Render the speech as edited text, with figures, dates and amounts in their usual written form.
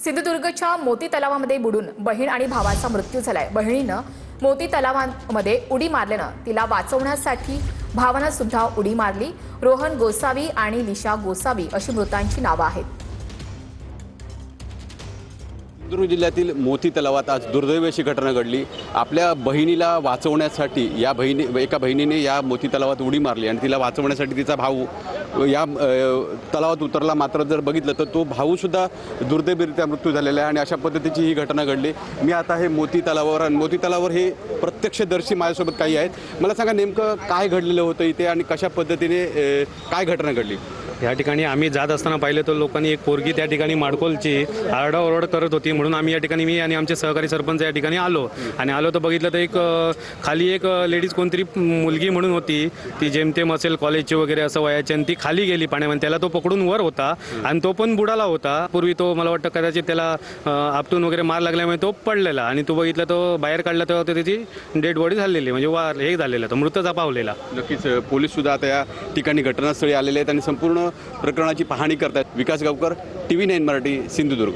सिंधुदुर्गच्या मोती तलावामध्ये बुडून बहीण आणि भावाचा मृत्यू झालाय। बहिणीनं मोती तलावामध्ये उडी मारल्यानं तिला वाचवण्यासाठी भावानं सुद्धा उडी मारली। रोहन गोसावी आणि लिशा गोसावी अशी मृतांची नावं आहेत। सिंधुदुर्ग जिल्ह्यातील मोती तलावात आज दुर्दैवी अशी घटना घडली। आपल्या बहिणीला वाचवण्यासाठी एका बहिणीने या मोती तलावात उडी मारली आणि तिला वाचवण्यासाठी तिचा भाऊ या तलावात उतरला। मात्र जर बघितलं तर तो भाऊ सुद्धा दुर्दैवीरित्या मृत्यू झालेला आहे आणि अशा पद्धतीची ही घटना घडली। मी आता हे मोती तलावावर आणि मोती तलावावर हे प्रत्यक्षदर्शी माझ्यासोबत काही आहेत। मला सांगा नेमकं काय घडलेलं होतं इथे आणि कशा पद्धतीने काय घटना घडली? या ठिकाणी आम्ही जात असताना पाहिलं तर लोकांनी एक पोरगी त्या ठिकाणी माडकोलची आरडाओरड करत होती, म्हणून आम्ही या ठिकाणी मी आणि आमचे सहकारी सरपंच या ठिकाणी आलो तर बघितलं तर खाली एक लेडीज कोणतरी मुलगी म्हणून होती, ती जेमतेम असेल कॉलेजची वगैरे असं वयाची, आणि ती खाली गेली पाण्यामध्ये। त्याला तो पकडून वर होता आणि तो पण बुडाला होता। पूर्वी तो मला वाटतं कदाचित त्याला आपटून वगैरे मार लागल्यामुळे तो पडलेला आणि तो बघितला तो बाहेर काढला तेव्हा त्याची डेड बॉडी झालेली, म्हणजे हे झालेलं तर मृतचा पावलेला। नक्कीच पोलीस सुद्धा आता या ठिकाणी घटनास्थळी आलेले आहेत आणि संपूर्ण प्रकरणाची पाहणी करतात। विकास गावकर, TV9 मराठी, सिंधुदुर्ग।